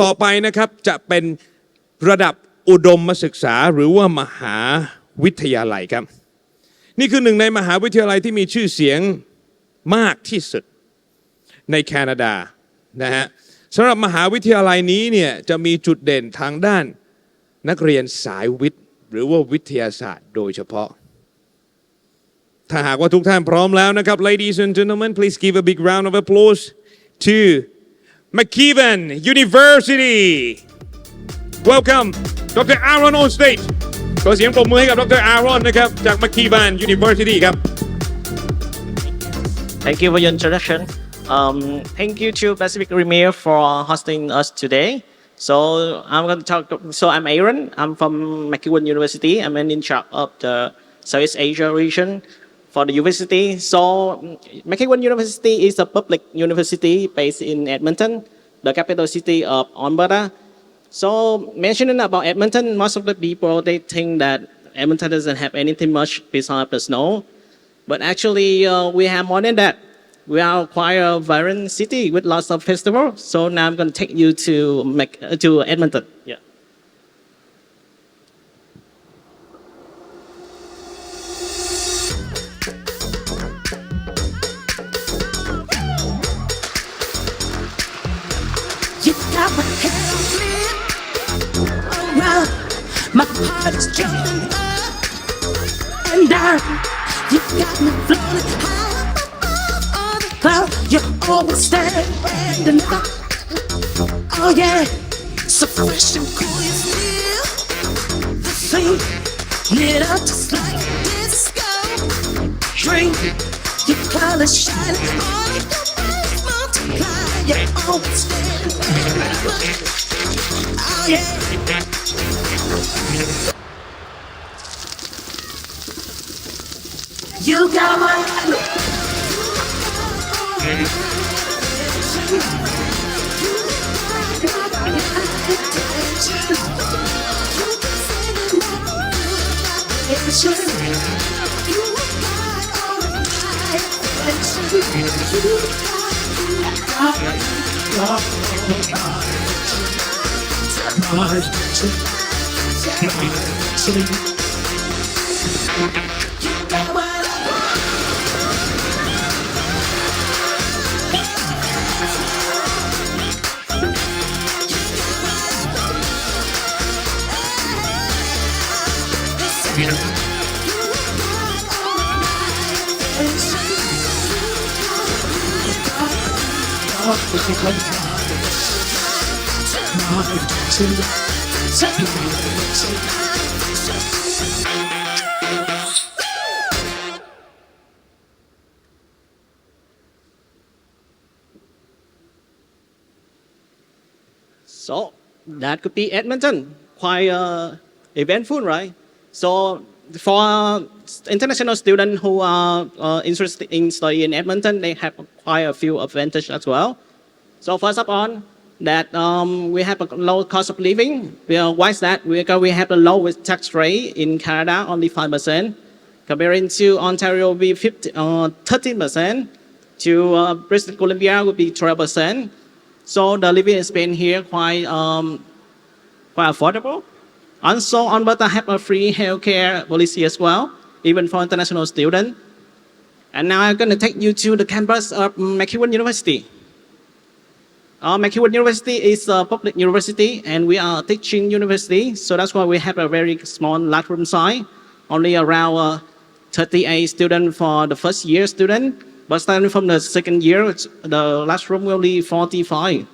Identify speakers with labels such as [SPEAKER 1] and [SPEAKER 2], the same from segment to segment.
[SPEAKER 1] ต่อไปนะครับจะเป็นระดับอุดมศึกษาหรือว่ามหาวิทยาลัยครับนี่คือหนึ่งในมหาวิทยาลัยที่มีชื่อเสียงมากที่สุดในแคนาดานะฮะสำหรับมหาวิทยาลัยนี้เนี่ยจะมีจุดเด่นทางด้านนักเรียนสายวิทย์หรือว่าวิทยาศาสตร์โดยเฉพาะถ้าหากว่าทุกท่านพร้อมแล้วนะครับ Ladies and gentlemen please give a big round of applause to Macewan University Welcome Dr. Aaron on stage ขอเสียงปรบมือให้กับ Dr. Aaron นะครับจาก Macewan University ครับ
[SPEAKER 2] Thank you for your introduction. Thank you to Pacific Premier for hosting us today. So I'm going to talk. So I'm Aaron. I'm from Macewan University. I'm in charge of the Southeast Asia region for the university. So Macewan University is a public university based in Edmonton, the capital city of Alberta. So mentioning about Edmonton, most of the people they think that Edmonton doesn't have anything much besides the snow, but actually we have more than that. We are quite a vibrant city with lots of festivals. So now I'm going to take you to Edmonton. Yeah.
[SPEAKER 3] You got my head on flip. Oh well, my heart is jumping up and down. You got me floating high above all the clouds. You always standing up. Oh yeah, so fresh and cool you feel. The thing lit up just like a disco. Drink your colors shining, all of your eyes multiply. You always standing up. Oh yeah. You got my
[SPEAKER 2] So that could be Edmonton. Quite eventful, right? So for international students who are interested in studying in Edmonton, they have quite a few advantages as well. So first of all, that we have a low cost of living. Why is that? Because we have the lowest tax rate in Canada, only 5%. Comparing to Ontario, will be 13%. To British Columbia, would be 12%. So the living expense here quite affordable. Also, Alberta have a free healthcare policy as well, even for international students. And now I'm going to take you to the campus of Macewan University. Macewan University is a public university, and we are a teaching university. So that's why we have a very small classroom size, only around 38 students for the first year student. But starting from the second year, the classroom will be 45.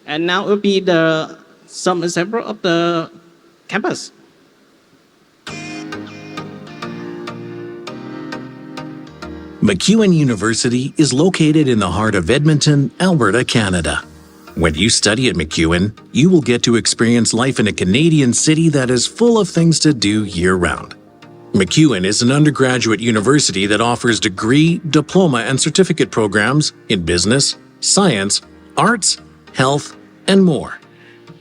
[SPEAKER 2] And now will be some example of the campus.
[SPEAKER 4] Macewan University is located in the heart of Edmonton, Alberta, Canada. When you study at Macewan, you will get to experience life in a Canadian city that is full of things to do year-round. Macewan is an undergraduate university that offers degree, diploma, and certificate programs in business, science, arts, health, and more.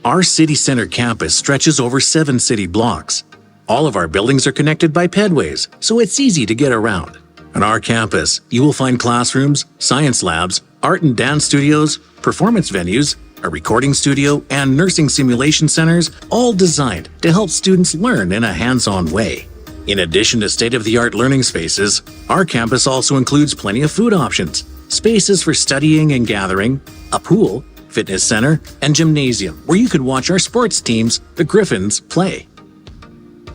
[SPEAKER 4] Our city center campus stretches over 7 city blocks. All of our buildings are connected by pedways, so it's easy to get around. On our campus, you will find classrooms, science labs, art and dance studios, performance venues, a recording studio, and nursing simulation centers, all designed to help students learn in a hands-on way. In addition to state-of-the-art learning spaces, our campus also includes plenty of food options, spaces for studying and gathering, a pool, fitness center, and gymnasium where you could watch our sports teams, the Griffins, play.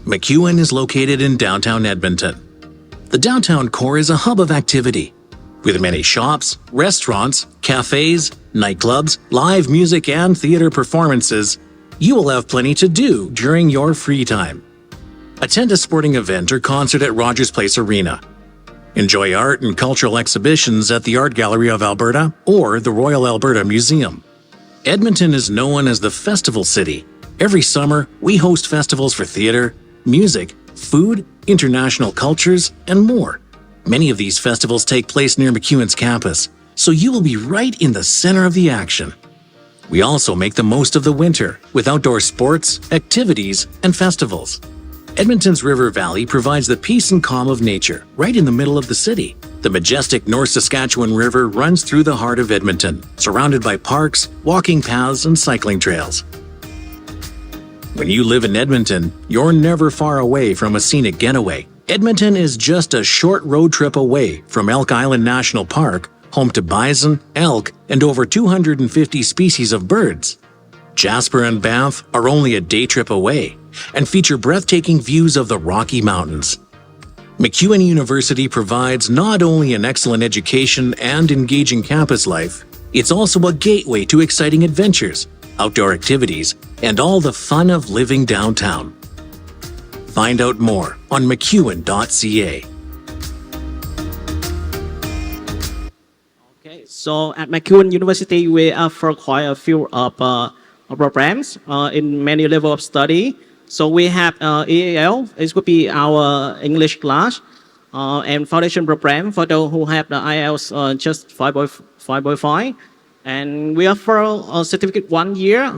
[SPEAKER 4] Macewan is located in downtown Edmonton. The downtown core is a hub of activity, with many shops, restaurants, cafes, nightclubs, live music, and theater performances. You will have plenty to do during your free time. Attend a sporting event or concert at Rogers Place Arena. Enjoy art and cultural exhibitions at the Art Gallery of Alberta or the Royal Alberta Museum. Edmonton is known as the Festival City. Every summer, we host festivals for theater, music, food, international cultures, and more. Many of these festivals take place near MacEwan's campus, so you will be right in the center of the action. We also make the most of the winter with outdoor sports, activities, and festivals. Edmonton's River Valley provides the peace and calm of nature right in the middle of the city. The majestic North Saskatchewan River runs through the heart of Edmonton, surrounded by parks, walking paths, and cycling trails. When you live in Edmonton, you're never far away from a scenic getaway. Edmonton is just a short road trip away from Elk Island National Park, home to bison, elk, and over 250 species of birds. Jasper and Banff are only a day trip away and feature breathtaking views of the Rocky Mountains. MacEwan University provides not only an excellent education and engaging campus life, it's also a gateway to exciting adventures, outdoor activities, and all the fun of living downtown. Find out more on macewan.ca.
[SPEAKER 2] Okay, so at Macewan University, we offer quite a few programs in many levels of study. So we have EAL, it would be our English class, and foundation program for those who have the IELTS just 5.5. And we offer a certificate 1 year,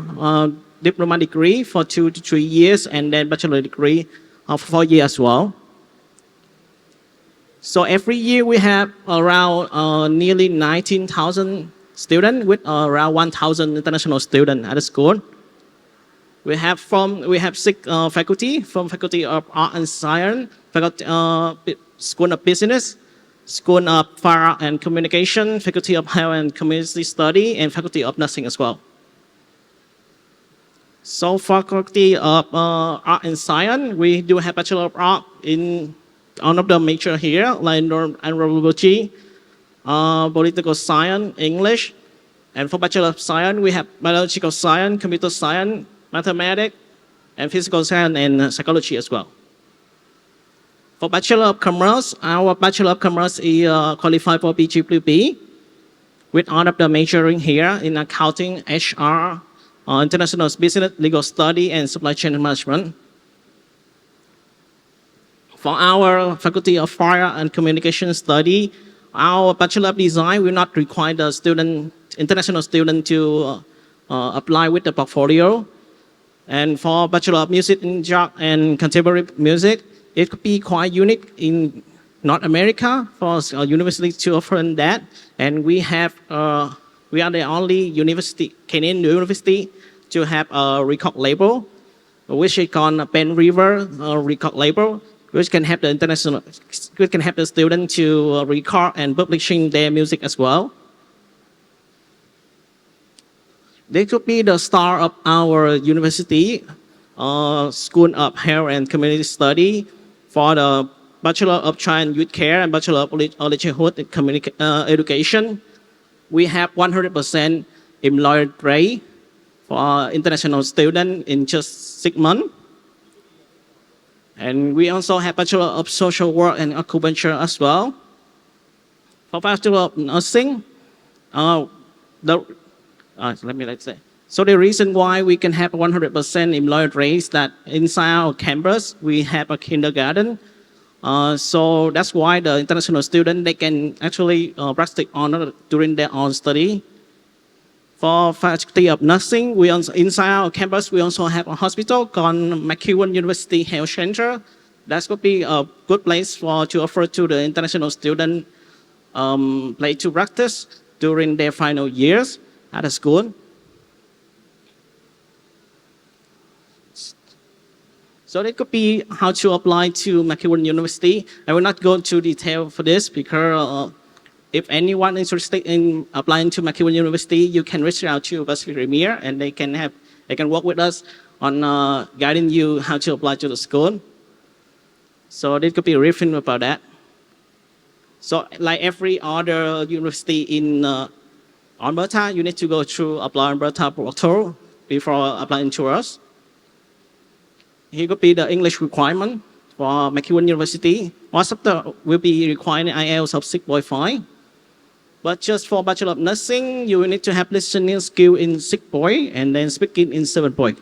[SPEAKER 2] diploma degree for 2 to 3 years, and then bachelor degree for 4 years as well. So every year we have around nearly 19,000 students with around 1,000 international students at the school. We have 6 faculty from Faculty of Art and Science, School of Business, School of Fine Art and Communication, Faculty of Health and Community Study, and Faculty of Nursing as well. So for Faculty of Art and Science, we do have Bachelor of Art in one of the major here, like Anthropology, Political Science, English. And for Bachelor of Science, we have Biological Science, Computer Science, Mathematics, and Physical Science and Psychology as well. For Bachelor of Commerce, our Bachelor of Commerce is qualified for BGWP with all of the majoring here in accounting, HR, international business, legal study, and supply chain management. For our Faculty of Fine Art and Communication Study, our Bachelor of Design will not require the international student to apply with the portfolio. And for Bachelor of Music in Jazz and Contemporary Music, it could be quite unique in North America for a university to offer that. And we are the only Canadian university to have a record label, which is called Pen River record label, which can have the student to record and publishing their music as well. They could be the star of our university, School of Health and Community Study, for the Bachelor of Child and Youth Care and Bachelor of Early Childhood Education. We have 100% employer rate for international students in just 6 months. And we also have Bachelor of Social Work and Acupuncture as well. For Bachelor of Nursing, So the reason why we can have 100% employer rate is that inside our campus, we have a kindergarten. So that's why the international student, they can actually practice honor during their own study. For Faculty of Nursing, inside our campus, we also have a hospital called Macewan University Health Center. That could be a good place to offer to the international student to practice during their final years at the school. So that could be how to apply to Macewan University. I will not go into detail for this because if anyone is interested in applying to Macewan University, you can reach out to Pacific Premier and they can work with us on guiding you how to apply to the school. So this could be a briefing about that. So like every other university in Alberta, you need to go through apply Alberta portal before applying to us. Here could be the English requirement for Macewan University. Most of the will be requiring IELTS of 6.5. But just for Bachelor of Nursing, you will need to have listening skill in 6 point and then speaking in 7 point.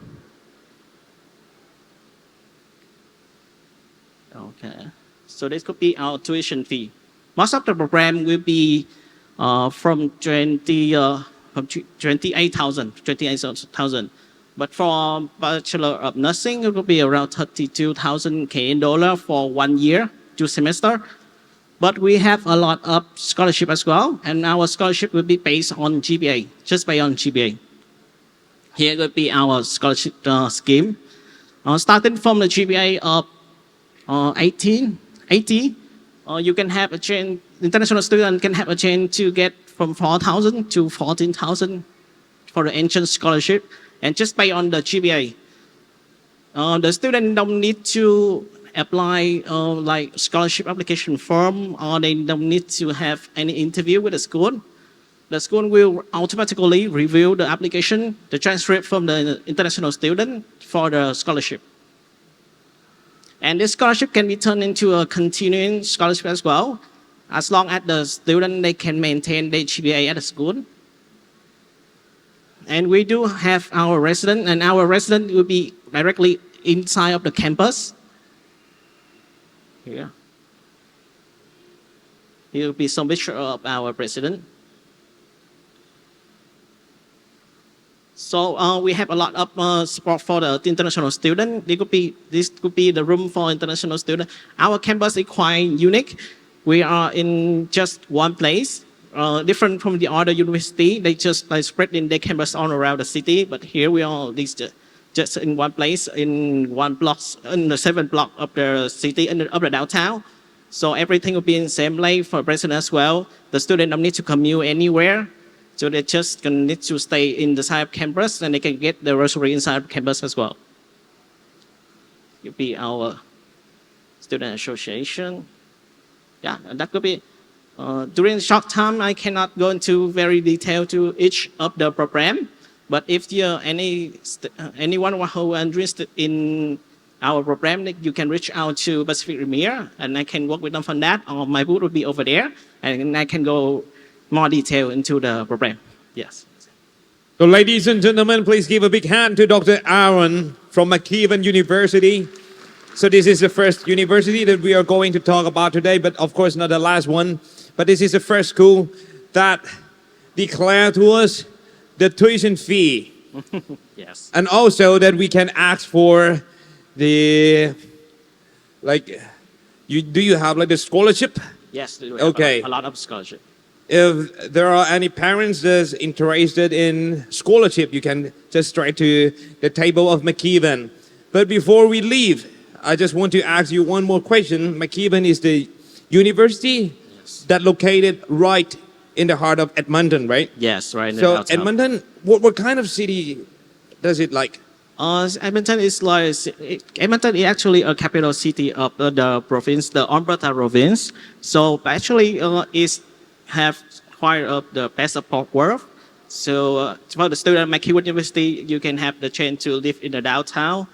[SPEAKER 2] Okay, so this could be our tuition fee. Most of the program will be from 28,000. But for Bachelor of Nursing, it will be around 32,000 Canadian dollar for 1 year, 2 semester. But we have a lot of scholarship as well, and our scholarship will be based on GPA, just based on GPA. Here will be our scholarship scheme. Starting from the GPA of 80, you can have a chance, international student can have a chance to get from 4,000 to 14,000 for the entrance scholarship, and just based on the GPA. The student don't need to apply like scholarship application form, or they don't need to have any interview with the school. The school will automatically review the application, the transcript from the international student for the scholarship. And this scholarship can be turned into a continuing scholarship as well, as long as the student they can maintain their GPA at the school. And we do have our resident, and our resident will be directly inside of the campus. Here will be some picture of our president. So we have a lot of support for the international student. This could be the room for international student. Our campus is quite unique. We are in just one place, different from the other university. They just spread in their campus all around the city. But here we are just in one place, in one block, in the 7th block of the city, of the downtown. So everything will be in the same place for president as well. The student don't need to commute anywhere. So they just need to stay in the side of campus, and they can get the grocery inside of campus as well. It will be our student association. Yeah, and that could be. During short time, I cannot go into very detail to each of the program. But if you're anyone who is interested in our program, you can reach out to Pacific Premier, and I can work with them on that. Or my booth will be over there, and I can go more detail into the program. Yes.
[SPEAKER 1] So ladies and gentlemen, please give a big hand to Dr. Aaron from Macewan University. So this is the first university that we are going to talk about today, but of course not the last one. But this is the first school that declared to us the tuition fee.
[SPEAKER 2] Yes.
[SPEAKER 1] And also that we can ask for the, do you have like the scholarship?
[SPEAKER 2] Yes.
[SPEAKER 1] Okay.
[SPEAKER 2] A lot of scholarship.
[SPEAKER 1] If there are any parents that's interested in scholarship, you can just straight to the table of Macewan. But before we leave, I just want to ask you one more question. Macewan is the university that located right in the heart of Edmonton, right?
[SPEAKER 2] Yes, right.
[SPEAKER 1] So Edmonton, what kind of city does it like?
[SPEAKER 2] Edmonton is Edmonton is actually a capital city of the province, the Alberta province. So actually, it have quite the best of both worlds. So for the student at Macewan University, you can have the chance to live in the downtown,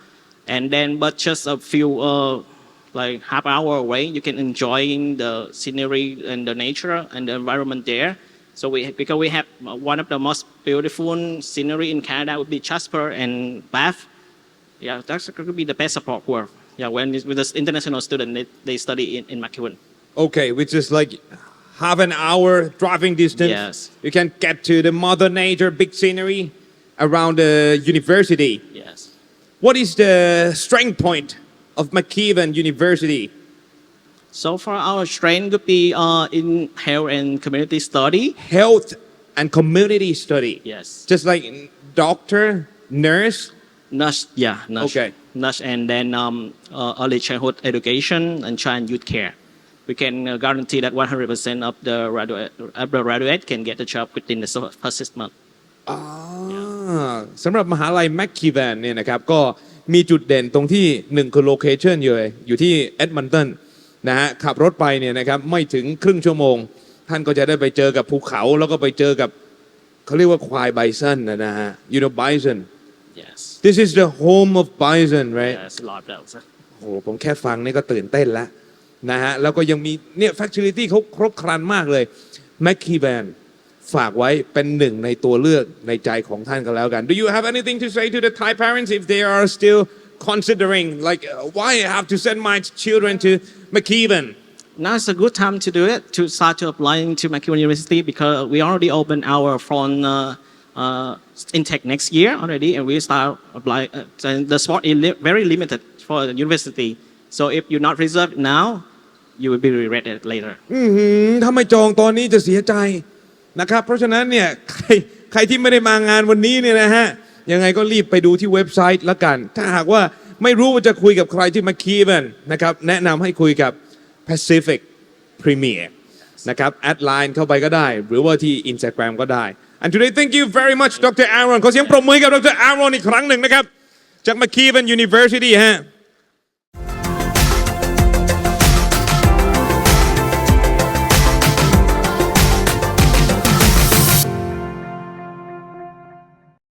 [SPEAKER 2] and then but just a few like half hour away, you can enjoy the scenery and the nature and the environment there. So because we have one of the most beautiful scenery in Canada would be Jasper and Banff. Yeah, that's going to be the best of both worlds. Yeah, when with the international student, they study in Macewan.
[SPEAKER 1] Okay, which is like half an hour driving distance.
[SPEAKER 2] Yes.
[SPEAKER 1] You can get to the mother nature, big scenery around the university.
[SPEAKER 2] Yes.
[SPEAKER 1] What is the strength point of Macewan University?
[SPEAKER 2] So for our strength would be in health and community study.
[SPEAKER 1] Health and community study.
[SPEAKER 2] Yes.
[SPEAKER 1] Just like doctor, nurse,
[SPEAKER 2] Nurse, yeah, nurse.
[SPEAKER 1] Okay.
[SPEAKER 2] Nurse, and then early childhood education and child youth care. We can guarantee that 100% of the graduate can get a job within the first 6 months.
[SPEAKER 1] สำหรับมหาลัยแมคคีแวนเนี่ยนะครับก็มีจุดเด่นตรงที่1คือโลเคชันอยู่ที่เอ็ดมันตันนะฮะขับรถไปเนี่ยนะครับไม่ถึงครึ่งชั่วโมงท่านก็จะได้ไปเจอกับภูเขาแล้วก็ไปเจอกับเขาเรียกว่าควายไบซันนะฮะ you know bison
[SPEAKER 2] Yes.
[SPEAKER 1] this is the home of bison right
[SPEAKER 2] Yes, a lot of those.
[SPEAKER 1] โอ้โหผมแค่ฟังนี่ก็ตื่นเต้นแล้วนะฮะแล้วก็ยังมีเนี่ยฟ a ซิลิตี้เขาครบครันมากเลยแมคคีแวนฝากไว้เป็นหนึ่งในตัวเลือกในใจของท่านก็แล้วกัน Do you have anything to say to the Thai parents if they are still considering like why I have to send my children to McKeeven?
[SPEAKER 2] Now is a good time to do it, to start to applying to Macewan University because we already opened our front intake next year already, and we start apply. And the spot is very limited for the university. So if you not reserved now, you will be regretted later.
[SPEAKER 1] ถ้าไม่จองตอนนี้จะเสียใจนะครับเพราะฉะนั้นเนี่ยใครที่ไม่ได้มางานวันนี้เนี่ยนะฮะยังไงก็รีบไปดูที่เว็บไซต์ละกันถ้าหากว่าไม่รู้ว่าจะคุยกับใครที่มาคีเวนนะครับแนะนำให้คุยกับ Pacific Premier นะครับแอดไลน์เข้าไปก็ได้หรือว่าที่ Instagram ก็ได้ and today thank you very much Dr. Aaron ขอเสียงปรบมือให้กับ Dr. Aaron อีกครั้งหนึ่งนะครับจาก McKeeven University ฮะ